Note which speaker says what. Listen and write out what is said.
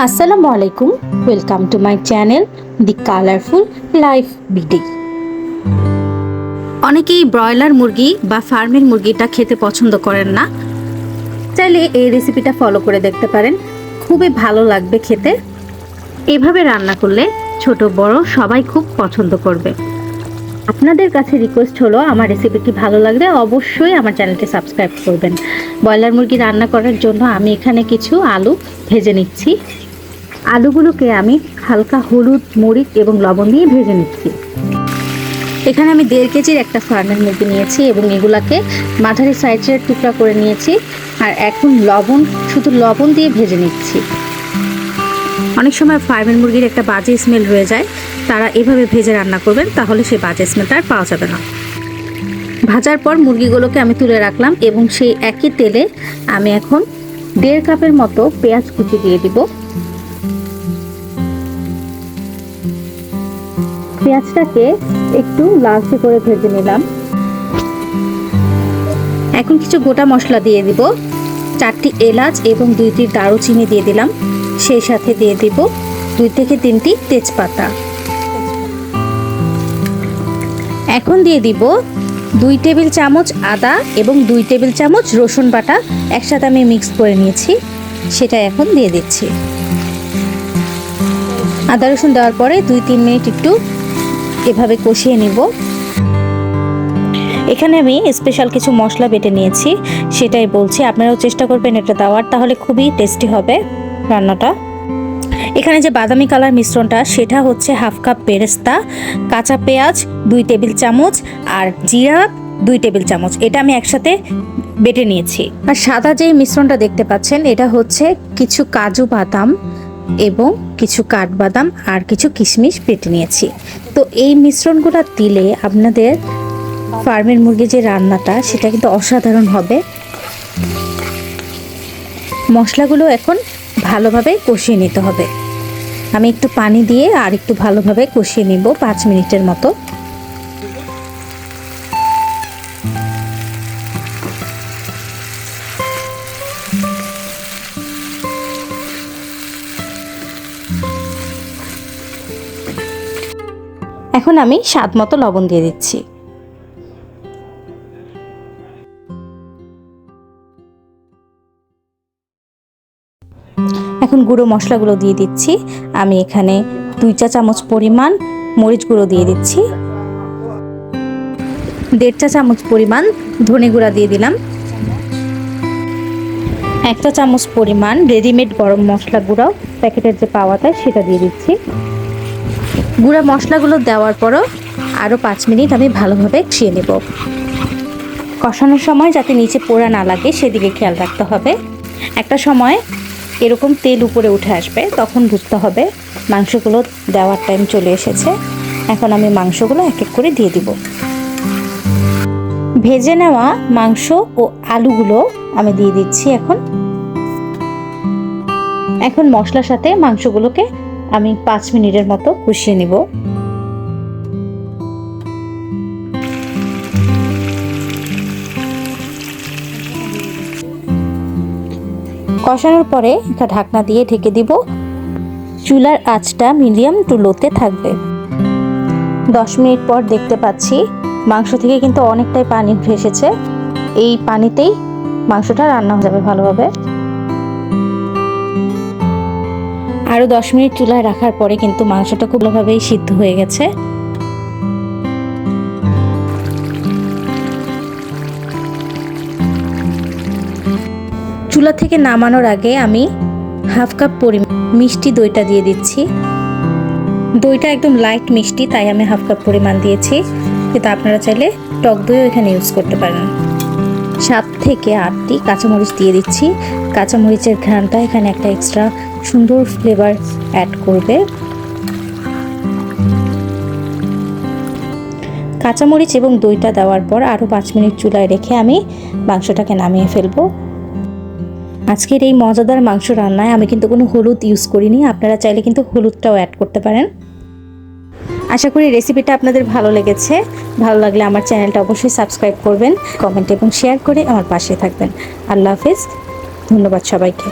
Speaker 1: আসসালামু আলাইকুম, welcome to my channel the colourful life BD. অনেকেই ব্রয়লার মুরগি বা ফার্মের মুরগিটা খেতে পছন্দ করেন না, চাইলে এই রেসিপিটা ফলো করে দেখতে পারেন, খুবই ভালো লাগবে খেতে। এভাবে রান্না করলে ছোট বড় সবাই খুব পছন্দ করবে। আপনাদের কাছে রিকোয়েস্ট হলো, আমার রেসিপিটি ভালো লাগলে অবশ্যই আমার চ্যানেলটি সাবস্ক্রাইব করবেন। ব্রয়লার মুরগি রান্না করার জন্য আমি এখানে কিছু আলু ভেজে নিচ্ছি। আলুগুলোকে আমি হালকা হলুদ, মরিচ এবং লবণ দিয়ে ভেজে নিচ্ছি। এখানে আমি 1.5 কেজির একটা ফার্মের মুরগি নিয়েছি এবং এগুলাকে মাঝারি সাইজের টুকরা করে নিয়েছি। আর এখন শুধু লবণ দিয়ে ভেজে নিচ্ছি। অনেক সময় ফার্মের মুরগির একটা বাজে স্মেল রয়ে যায়, তারা এভাবে ভেজে রান্না করবেন, তাহলে সেই বাজে স্মেলটা আর পাওয়া যাবে না। ভাজার পর মুরগিগুলোকে আমি তুলে রাখলাম এবং সেই একই তেলে আমি এখন 1.5 কাপের মতো পেঁয়াজ কুচি দিয়ে দিব। পেঁয়াজটাকে একটু লালচে করে ভেজে নিলাম। এখন কিছু গোটা মশলা দিয়ে দিব। 4টি এলাচ এবং 2টি দারুচিনি দিয়ে দিলাম। সেই সাথে দিয়ে দিব 2 থেকে 3টি তেজপাতা। এখন দিয়ে দিব 2 টেবিল চামচ আদা এবং 2 টেবিল চামচ রসুন বাটা, একসাথে আমি মিক্স করে নিয়েছি, সেটা এখন দিয়ে দিচ্ছি। আদা রসুন দেওয়ার পরে 2-3 মিনিট একটু এভাবে কষিয়ে নিব। এখানে আমি স্পেশাল কিছু মশলা বেটে নিয়েছি, সেটাই বলছি, আপনারাও চেষ্টা করবেন এটা দেওয়ার, তাহলে খুবই টেস্টি হবে রান্নাটা। এখানে যে বাদামি কালার মিশ্রণটা, সেটা হচ্ছে 1/2 কাপ বেরেস্তা, কাঁচা পেঁয়াজ 2 টেবিল চামচ আর জিরা 2 টেবিল চামচ, এটা আমি একসাথে বেটে নিয়েছি। আর সাদা যে মিশ্রণটা দেখতে পাচ্ছেন, এটা হচ্ছে কিছু কাজু বাদাম এবং কিছু কাঠবাদাম আর কিছু কিশমিশ বেটে নিয়েছি। তো এই মিশ্রণগুলো দিলে আপনাদের ফার্মের মুরগি যে রান্নাটা, সেটা কিন্তু অসাধারণ হবে। মশলাগুলো এখন ভালোভাবে কষিয়ে নিতে হবে। আমি একটু পানি দিয়ে আর একটু ভালোভাবে কষিয়ে নিব 5 মিনিটের মতো। এখন আমি স্বাদ মতো লবণ দিয়ে দিচ্ছি। এখন গুঁড়ো মশলাগুলো দিয়ে দিচ্ছি। আমি এখানে 2 চা চামচ পরিমাণ মরিচ গুঁড়ো দিয়ে দিচ্ছি, 1.5 চা চামচ পরিমাণ ধনে গুঁড়া দিয়ে দিলাম, 1 চা চামচ পরিমাণ রেডিমেড গরম মশলা গুঁড়ো, প্যাকেটের যে পাওয়া যায় সেটা দিয়ে দিচ্ছি। গুঁড়া মশলাগুলো দেওয়ার পরও আরও 5 মিনিট আমি ভালোভাবে কষিয়ে নেব। কষানোর সময় যাতে নিচে পোড়া না লাগে সেদিকে খেয়াল রাখতে হবে। একটা সময় এরকম তেল উপরে উঠে আসবে, তখন বুঝতে হবে মাংসগুলো দেওয়ার টাইম চলে এসেছে। এখন আমি মাংসগুলো এক এক করে দিয়ে দিব। ভেজে নেওয়া মাংস ও আলুগুলো আমি দিয়ে দিচ্ছি। এখন মশলার সাথে মাংসগুলোকে আমি 5 মিনিটের মতো কষিয়ে নিব। কষানোর পরে একটা ঢাকনা দিয়ে ঢেকে দিব। চুলার আঁচটা মিডিয়াম টু লোতে থাকবে। 10 মিনিট পর দেখতে পাচ্ছি মাংস থেকে কিন্তু অনেকটাই পানি উঠে এসেছে। এই পানিতেই মাংসটা রান্না হয়ে যাবে ভালোভাবে। আরও 10 মিনিট চুলায় রাখার পরে কিন্তু মাংসটা খুব ভালোভাবেই সিদ্ধ হয়ে গেছে। চুলা থেকে নামানোর আগে আমি 1/2 কাপ পরিমাণ মিষ্টি দইটা দিয়ে দিচ্ছি। দইটা একদম লাইট মিষ্টি, তাই আমি 1/2 কাপ পরিমাণ দিয়েছি, কিন্তু আপনারা চাইলে টক দইও এখানে ইউজ করতে পারেন। 7 থেকে 8টি কাঁচামরিচ দিয়ে দিচ্ছি। কাঁচামরিচের ঘ্রাণটা এখানে একটা এক্সট্রা সুন্দর ফ্লেভার অ্যাড করবে। কাঁচামরিচ এবং দইটা দেওয়ার পর আরও 5 মিনিট চুলায় রেখে আমি মাংসটাকে নামিয়ে ফেলবো। আজকের এই মজাদার মাংস রান্নায় আমি কিন্তু কোনো হলুদ ইউজ করিনি, আপনারা চাইলে কিন্তু হলুদটাও অ্যাড করতে পারেন। আশা করি রেসিপিটা আপনাদের ভালো লেগেছে। ভালো লাগলে আমার চ্যানেলটা অবশ্যই সাবস্ক্রাইব করবেন, কমেন্ট এবং শেয়ার করে আমার পাশে থাকবেন। আল্লাহ হাফেজ, ধন্যবাদ সবাইকে।